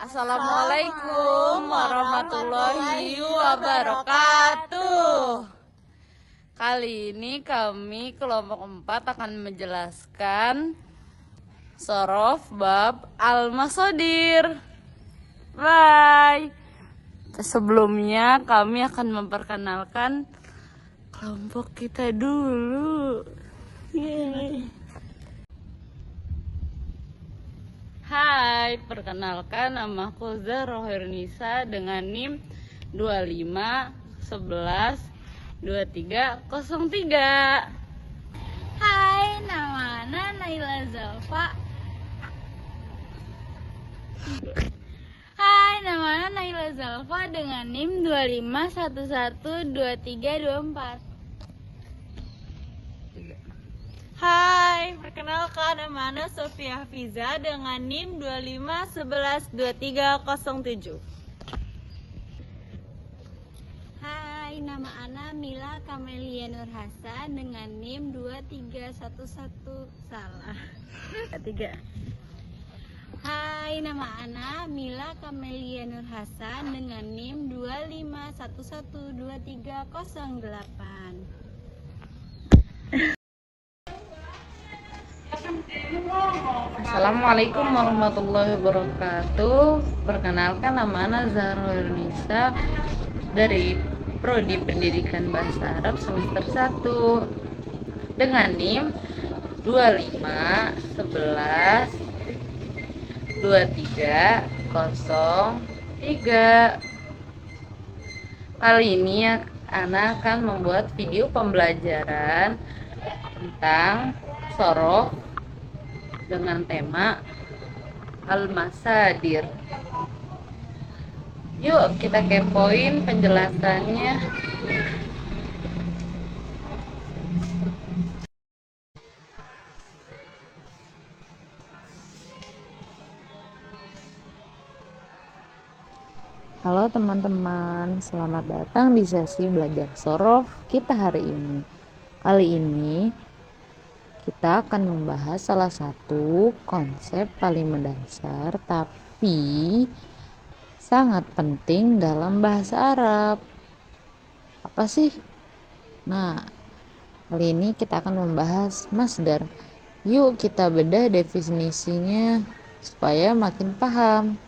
Assalamualaikum warahmatullahi wabarakatuh. Kali ini kami kelompok 4 akan menjelaskan sorof bab al-masodir. Bye. Sebelumnya kami akan memperkenalkan kelompok kita dulu. Yeay. Hai, perkenalkan namaku Zahra Hirnisa dengan NIM 25112303. Hai, nama Ana Naila Zalfa. Hai, nama Ana Naila Zalfa dengan NIM 25112324. Hai, perkenalkan nama Ana Sofia Fiza dengan NIM 25112307. Hai, nama Ana Mila Kamelia Nur Hasan dengan NIM 2311 salah. 3. Hai, nama Ana Mila Kamelia Nur Hasan dengan NIM 25112308. Assalamualaikum warahmatullahi wabarakatuh. Perkenalkan nama Ana Zahra Hirnisa dari Prodi Pendidikan Bahasa Arab semester 1 dengan NIM 25112303. Kali ini Ana akan membuat video pembelajaran tentang sorof dengan tema al-masadir. Yuk kita kepoin penjelasannya. Halo teman-teman, selamat datang di sesi belajar sorof kita hari ini. Kali ini kita akan membahas salah satu konsep paling mendasar tapi sangat penting dalam bahasa Arab. Apa sih? Nah, kali ini kita akan membahas masdar. Yuk kita bedah definisinya supaya makin paham.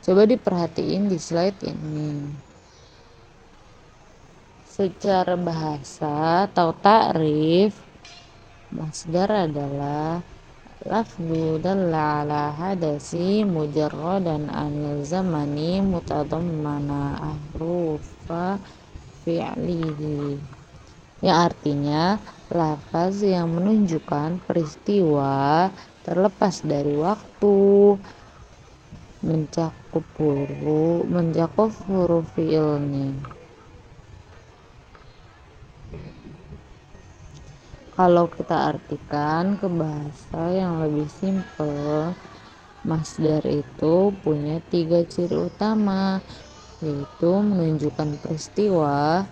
Coba diperhatiin di slide ini. Secara bahasa atau takrif, masdar adalah lafzu dalla ala hadasi mujarradan anil zamani mutadammana ahrufa fi'lihi, yang artinya lafaz yang menunjukkan peristiwa terlepas dari waktu, mencakup huruf fi'ilnya. Kalau kita artikan ke bahasa yang lebih simpel, masdar itu punya 3 ciri utama, yaitu menunjukkan peristiwa.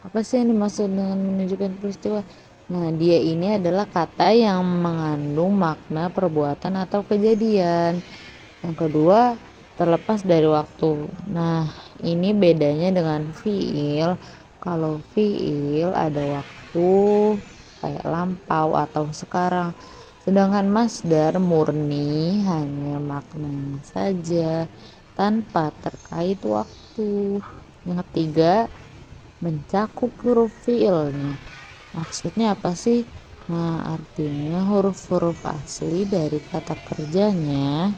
Apa sih yang dimaksud dengan menunjukkan peristiwa? Nah, dia ini adalah kata yang mengandung makna perbuatan atau kejadian. Yang kedua, terlepas dari waktu. Nah, ini bedanya dengan fiil. Kalau fiil ada waktu kayak lampau atau sekarang, sedangkan masdar murni hanya maknanya saja tanpa terkait waktu. Yang ketiga, mencakup huruf fiilnya. Maksudnya apa sih? Nah, artinya huruf-huruf asli dari kata kerjanya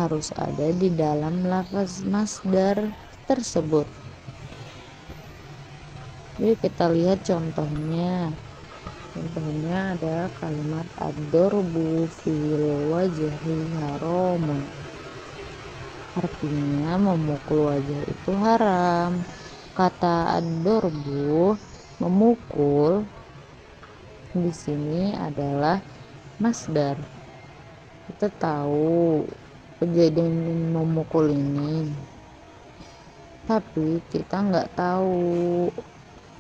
harus ada di dalam lafaz masdar tersebut. Yuk kita lihat contohnya. Contohnya ada kalimat ad-darbu fil wajhi haramun. Artinya memukul wajah itu haram. Kata ad-darbu, memukul, di sini adalah masdar. Kita tahu kejadian memukul ini, tapi kita nggak tahu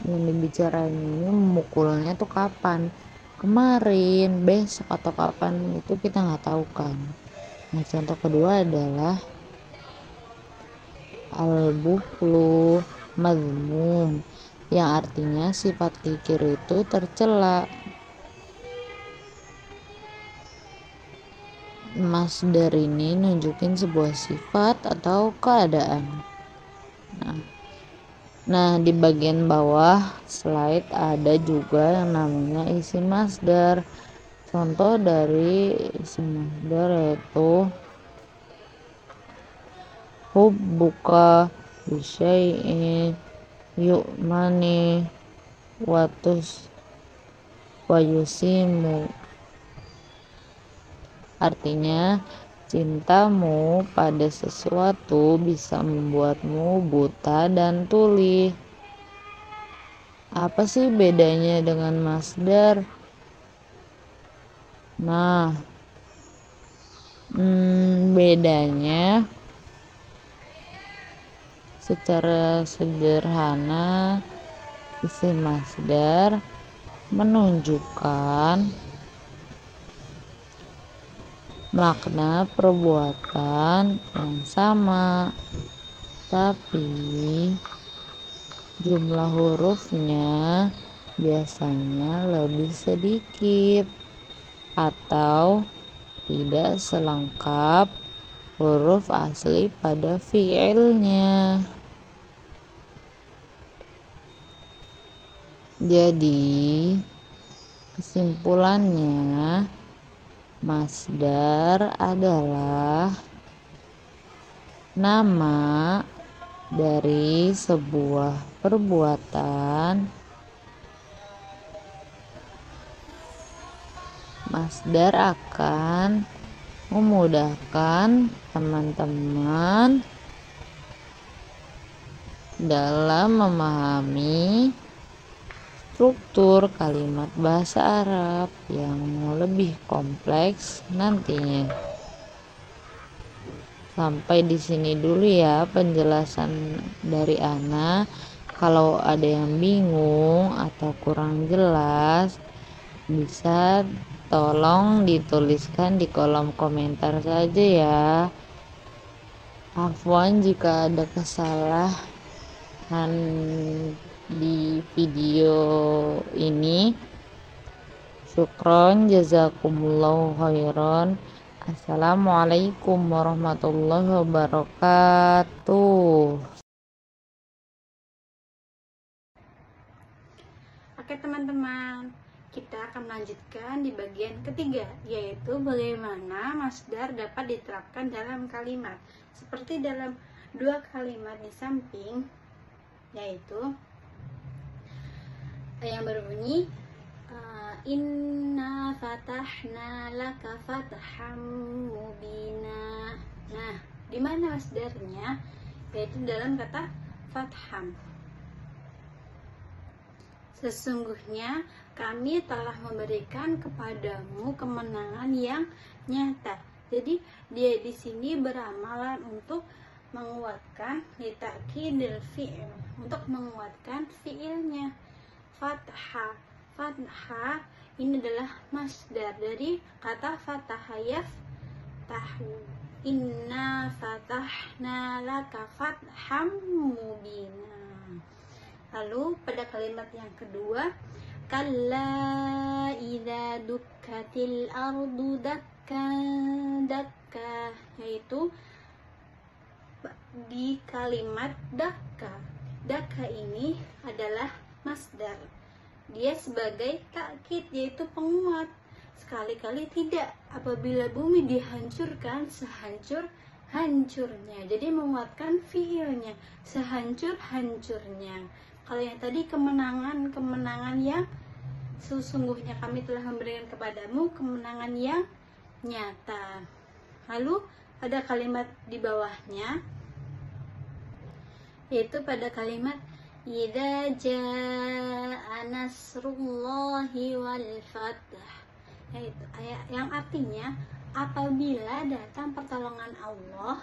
yang dibicarain ini memukulnya tuh kapan, kemarin, besok, atau kapan, itu kita nggak tahu kan. Nah, contoh kedua adalah al-bukhlu mazmum, yang artinya sifat kikir itu tercela. Masdar ini nunjukin sebuah sifat atau keadaan. Nah, di bagian bawah slide ada juga yang namanya isim masdar. Contoh dari isim masdar yaitu hubbuka bisyai'in yu'mani watus wayusimu, artinya cintamu pada sesuatu bisa membuatmu buta dan tuli. Apa sih bedanya dengan masdar? Nah, bedanya secara sederhana, isim masdar menunjukkan makna perbuatan yang sama, tapi jumlah hurufnya biasanya lebih sedikit atau tidak selengkap huruf asli pada fiilnya. Jadi kesimpulannya, masdar adalah nama dari sebuah perbuatan. Masdar akan memudahkan teman-teman dalam memahami struktur kalimat bahasa Arab yang lebih kompleks nantinya. Sampai di sini dulu ya penjelasan dari Ana. Kalau ada yang bingung atau kurang jelas, bisa tolong dituliskan di kolom komentar saja ya. Afwan jika ada kesalahan di video ini. Syukron, jazakumullahu khairan. Assalamualaikum warahmatullahi wabarakatuh. Oke teman-teman, kita akan melanjutkan di bagian ketiga, yaitu bagaimana masdar dapat diterapkan dalam kalimat. Seperti dalam dua kalimat di samping, yaitu yang berbunyi inna fatahna laka fatham mubina. Nah, di mana masdarnya? Yaitu dalam kata fatham. Sesungguhnya kami telah memberikan kepadamu kemenangan yang nyata. Jadi dia di sini beramalan untuk menguatkan litakidil fi'il, untuk menguatkan fi'ilnya. Fathah ini adalah masdar dari kata fataha yaftahu. Inna fatahna laka fatham mubina. Lalu pada kalimat yang kedua, kalla idza dukkatil ardu dakka, yaitu di kalimat dakka ini adalah masdar. Dia sebagai takkid, yaitu penguat. Sekali-kali tidak, apabila bumi dihancurkan sehancur-hancurnya. Jadi menguatkan fiilnya, sehancur-hancurnya. Kalau yang tadi kemenangan yang sesungguhnya kami telah memberikan kepadamu kemenangan yang nyata. Lalu ada kalimat di bawahnya, yaitu pada kalimat idza jaa nasrullahi wal fath, yaitu ayat yang artinya apabila datang pertolongan Allah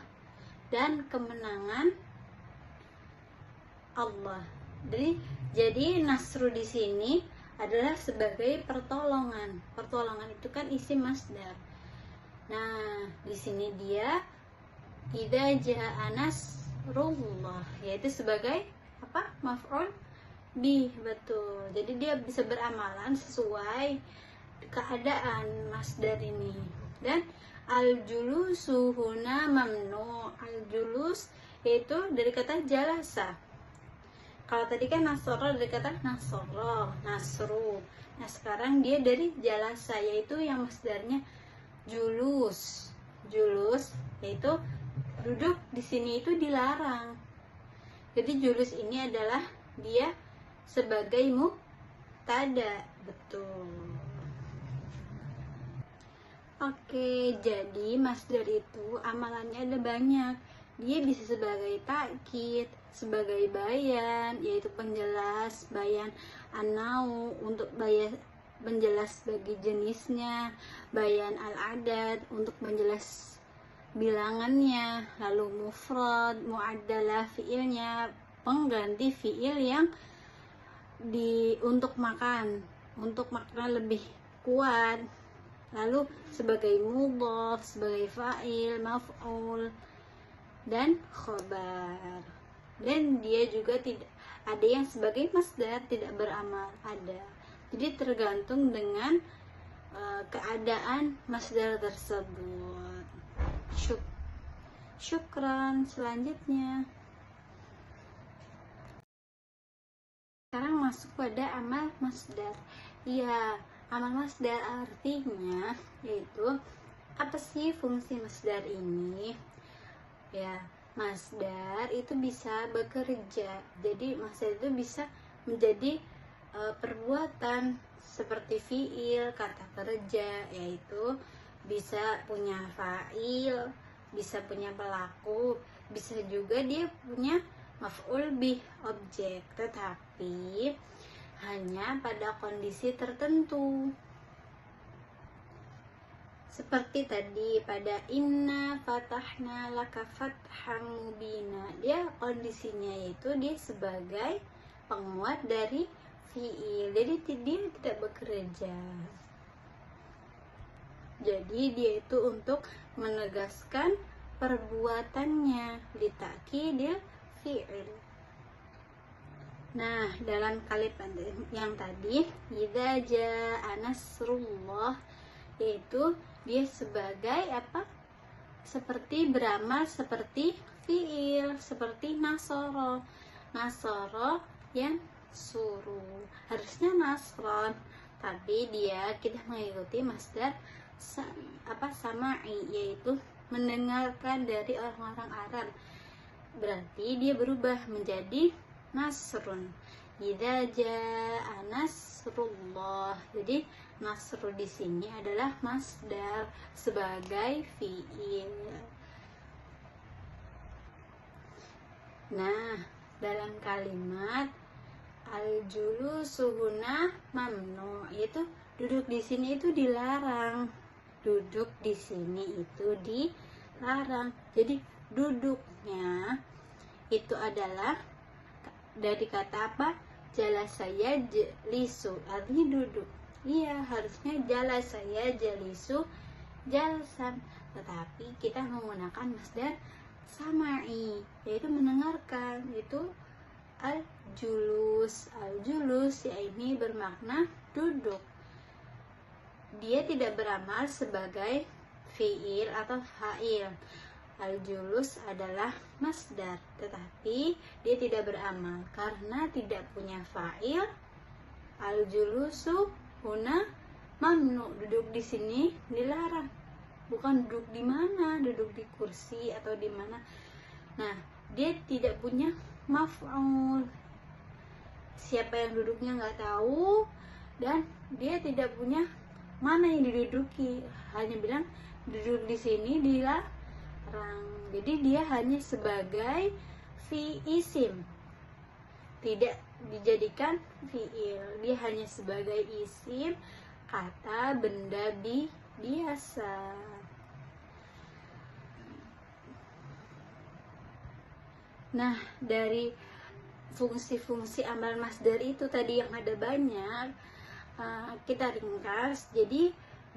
dan kemenangan Allah. Jadi nasru di sini adalah sebagai pertolongan. Pertolongan itu kan isim masdar. Nah, di sini dia idza jaa nasrullah, yaitu sebagai apa? Maf'ul bih, betul. Jadi dia bisa beramalan sesuai keadaan masdar ini. Dan al-julusu huna mamnu. Al-julus yaitu dari kata jalasa. Kalau tadi kan nasoro dari kata nasoro, nasru. Nah, sekarang dia dari jalasa, yaitu yang masdarnya julus. Julus yaitu duduk di sini itu dilarang. Jadi julus ini adalah dia sebagai mubtada, betul. Oke, jadi masdar itu amalannya ada banyak. Dia bisa sebagai takkid, sebagai bayan, yaitu penjelas, bayan anau untuk bayan menjelas bagi jenisnya, bayan al-adad untuk menjelas bilangannya, lalu mufrad, muaddalah fiilnya, pengganti fiil yang untuk makan, untuk makna lebih kuat. Lalu sebagai mudhaf, sebagai fa'il, maf'ul, dan khobar. Dan dia juga tidak ada yang sebagai masdar, tidak beramal, ada. Jadi tergantung dengan keadaan masdar tersebut. Syukran. Selanjutnya sekarang masuk pada amal masdar. Ya, amal masdar artinya yaitu apa sih fungsi masdar ini? Ya, masdar itu bisa bekerja. Jadi masdar itu bisa menjadi perbuatan seperti fiil, kata kerja, yaitu bisa punya fa'il, bisa punya pelaku, bisa juga dia punya maf'ul bih, objek, tetapi hanya pada kondisi tertentu. Seperti tadi pada inna fatahna laka fatham mubina, dia kondisinya yaitu dia sebagai penguat dari fiil, jadi dia tidak bekerja. Jadi dia itu untuk menegaskan perbuatannya, litakidil fiil. Nah, dalam kalimat yang tadi idza jaa nasrullah, yaitu dia sebagai apa? Seperti beramal seperti fiil, seperti nasoro. Nasoro yang suruh, harusnya nasron, tapi kita mengikuti masdar sama'i, yaitu mendengarkan dari orang-orang Arab. Berarti dia berubah menjadi nasrun. Idza jaa nasrullah. Jadi nasru di sini adalah masdar sebagai fiil. Nah, dalam kalimat al-julusu huna mamnu, yaitu duduk di sini itu dilarang. Duduk di sini itu dilarang. Jadi duduknya itu adalah dari kata apa? Jalasaya jelisu, artinya duduk. Iya, harusnya jalasaya jelisu jalsan, tetapi kita menggunakan masdar sama'i, yaitu mendengarkan. Itu al-julus. Al-julus ya ini bermakna duduk. Dia tidak beramal sebagai fiil atau fa'il. Al-julus adalah masdar, tetapi dia tidak beramal karena tidak punya fa'il. Al-julusu huna mamnu, duduk di sini dilarang. Bukan duduk di mana, duduk di kursi atau di mana. Nah, dia tidak punya maf'ul. Siapa yang duduknya nggak tahu, dan dia tidak punya mana yang diduduki. Hanya bilang duduk di sini dilarang. Jadi dia hanya sebagai isim, tidak dijadikan fiil. Dia hanya sebagai isim, kata benda biasa. Nah, dari fungsi-fungsi amal masdar itu tadi yang ada banyak, kita ringkas. Jadi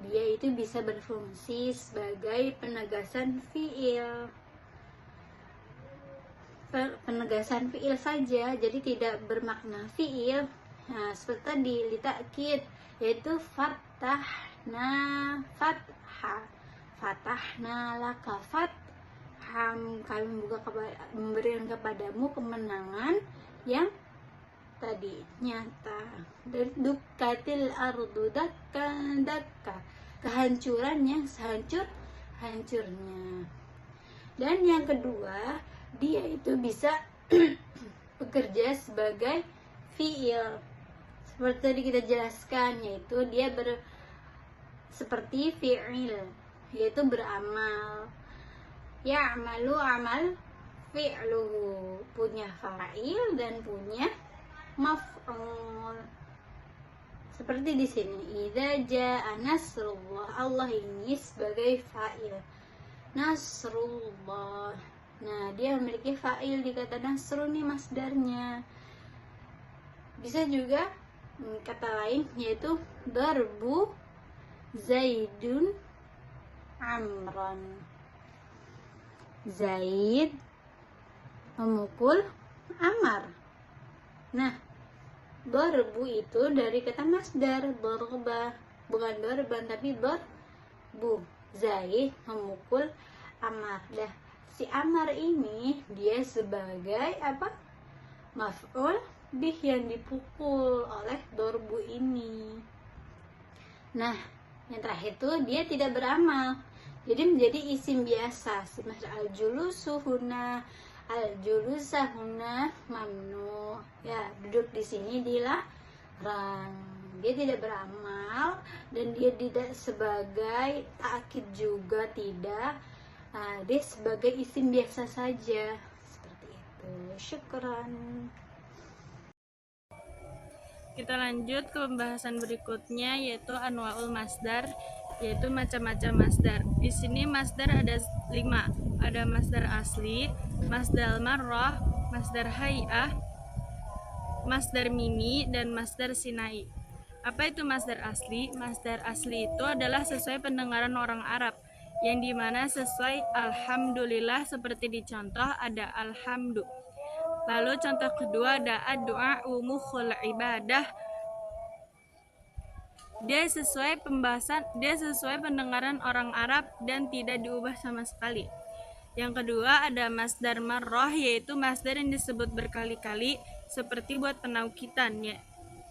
dia itu bisa berfungsi sebagai penegasan fiil, saja, jadi tidak bermakna fiil. Nah, seperti tadi litakid, yaitu fatahna laka kami memberikan kepadamu kemenangan yang tadi nyata. Dan dukatil ardu dakka, kehancuran yang sehancur-hancurnya. Dan yang kedua, dia itu bisa bekerja sebagai fiil seperti tadi kita jelaskan, yaitu dia seperti fi'il, yaitu beramal. Ya'malu amal fi'luhu, punya fa'il dan punya maf'ul. Seperti di sini, idza jaa nasrullah, Allah ini sebagai fa'il. Nasrullah, nah dia memiliki fa'il di kata nasru nih masdarnya. Bisa juga kata lain, yaitu darbu Zaidun Amran, Zaid memukul Amar. Nah, darbu itu dari kata masdar darba, bukan darban tapi darbu. Zaid memukul Amar. Dah, si Amar ini dia sebagai apa? Maf'ul bih yang dipukul oleh darbu ini. Nah, yang terakhir itu dia tidak beramal, jadi menjadi isim biasa. Seperti al-julusuhuna, al-julusahuna mamnu. Ya, duduk di sini dilarang. Dia tidak beramal dan dia tidak sebagai ta'kid juga tidak. Nah, dia sebagai isim biasa saja. Seperti itu. Syukran. Kita lanjut ke pembahasan berikutnya, yaitu anwaul masdar, yaitu macam-macam masdar. Di sini masdar ada 5. Ada masdar asli, masdar marrah, masdar hay'ah, masdar mimi, dan masdar sinai. Apa itu masdar asli? Masdar asli itu adalah sesuai pendengaran orang Arab, yang dimana sesuai alhamdulillah, seperti di contoh ada alhamdu. Lalu contoh kedua ada ad-du'a mukhul ibadah. Dia sesuai pendengaran orang Arab dan tidak diubah sama sekali. Yang kedua ada masdar marrah, yaitu masdar yang disebut berkali-kali seperti buat penaukitan ya,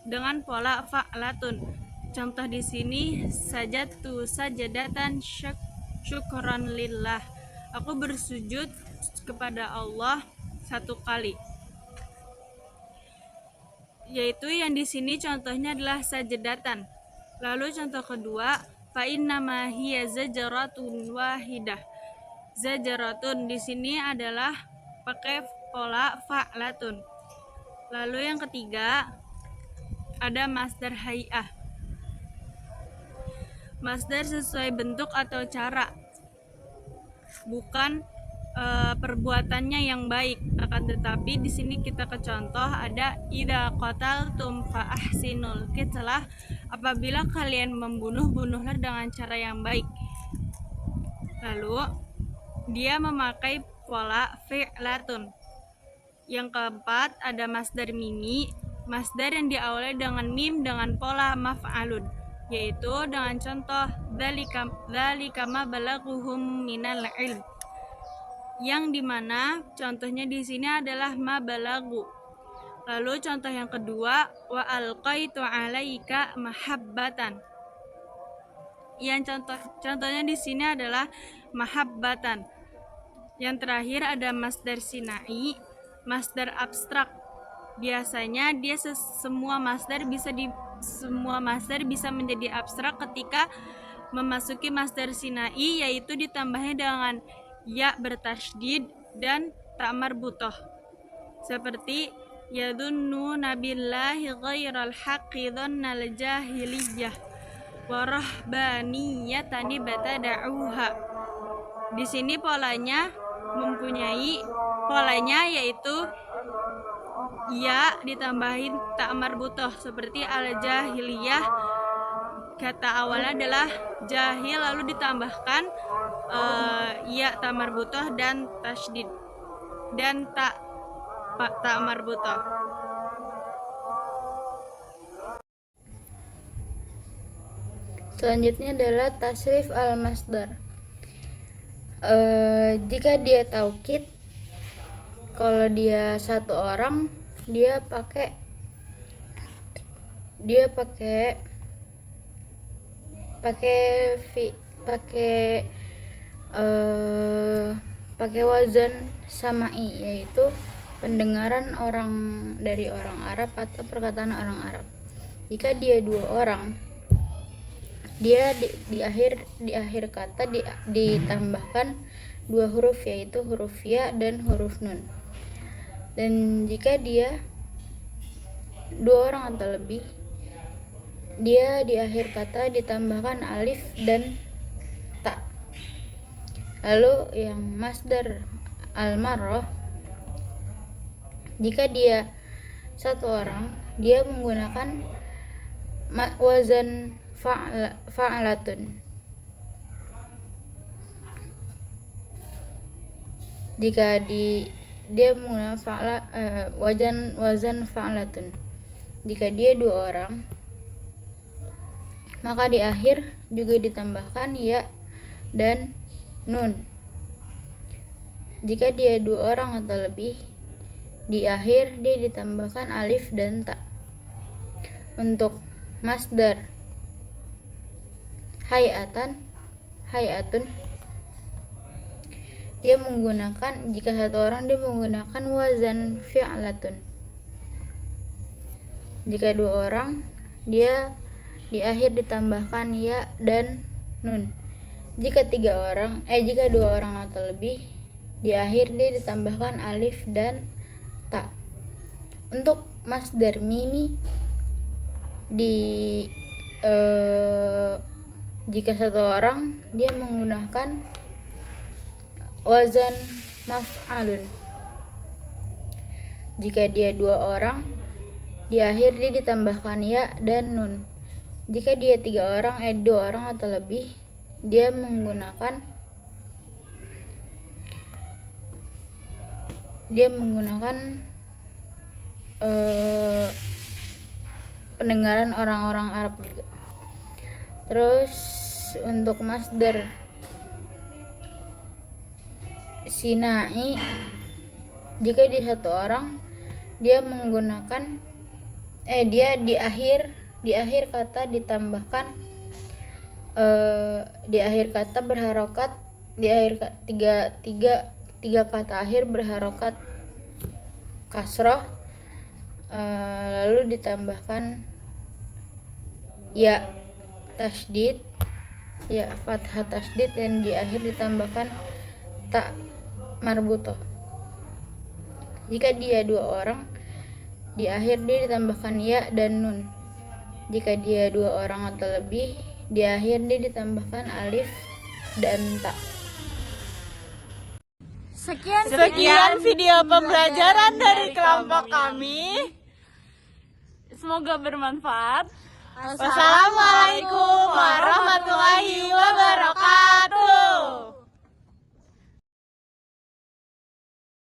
dengan pola fa'latun. Contoh di sini sajadtu sajadatan syukran lillah. Aku bersujud kepada Allah 1 kali. Yaitu yang di sini contohnya adalah sajadatan. Lalu contoh kedua, fa innama hiya zajaratun wahidah. Zajaratun di sini adalah pakai pola fa'latun. Lalu yang ketiga ada masdar hay'ah. Masdar sesuai bentuk atau cara, bukan perbuatannya yang baik. Akan tetapi di sini kita ke contoh ada idza qataltum fa ahsinul qitlah, apabila kalian membunuh, bunuhlah dengan cara yang baik. Lalu dia memakai pola fi'latun. Yang keempat ada masdar mimi, masdar yang diawali dengan mim dengan pola maf'alun, yaitu dengan contoh dzalika ma balaghuhum minal ilm, yang dimana contohnya di sini adalah ma balagu. Lalu contoh yang kedua wa alqaitu alaika mahabbatan, yang contohnya di sini adalah mahabbatan. Yang terakhir ada masdar sinai, masdar abstrak. Biasanya dia semua masdar bisa menjadi abstrak ketika memasuki masdar sinai, yaitu ditambahnya dengan ya bertasydid dan ta marbutoh, seperti yadunnu nabillahi ghairal haqqi dhannal jahiliyah wa rahbaniyatan batada'uha. Di sini polanya yaitu ya ditambahin tak marbutoh seperti al-jahiliyah. Kata awalnya adalah jahil lalu ditambahkan ya tak marbutoh dan tasydid dan tak marbutoh. Selanjutnya adalah tasrif al-masdar. Jika dia taukid, kalau dia satu orang, dia pakai pakai wazan sama'i, yaitu pendengaran orang dari orang Arab atau perkataan orang Arab. Jika dia dua orang, dia di akhir kata ditambahkan dua huruf, yaitu huruf ya dan huruf nun. Dan jika dia dua orang atau lebih, dia di akhir kata ditambahkan alif dan ta. Lalu yang masdar al-marrah, jika dia satu orang, dia menggunakan wazan fa'latun. Jika dia menggunakan wazan fa'latun. Jika dia dua orang, maka di akhir juga ditambahkan ya dan nun. Jika dia dua orang atau lebih, di akhir dia ditambahkan alif dan ta. Untuk masdar hayatun, dia menggunakan, jika satu orang dia menggunakan wazan fi'latun. Jika dua orang, dia di akhir ditambahkan ya dan nun. Jika dua orang atau lebih, di akhir dia ditambahkan alif dan ta. Untuk masdar mimi, jika satu orang, dia menggunakan wazan maf'alun. Jika dia dua orang, di akhir dia ditambahkan ya dan nun. Jika dia dua orang atau lebih, dia menggunakan pendengaran orang-orang Arab juga. Terus untuk masdar sinai, jika di satu orang, dia menggunakan dia di akhir kata ditambahkan di akhir kata berharokat, tiga kata akhir berharokat kasroh, lalu ditambahkan ya tasydid, ya fathah tasydid, dan di akhir ditambahkan tak marbutoh. Jika dia dua orang, di akhir dia ditambahkan ya dan nun. Jika dia dua orang atau lebih, di akhir dia ditambahkan alif dan ta. Sekian video pembelajaran dari kelompok kami. Semoga bermanfaat. Wassalamualaikum warahmatullahi wabarakatuh.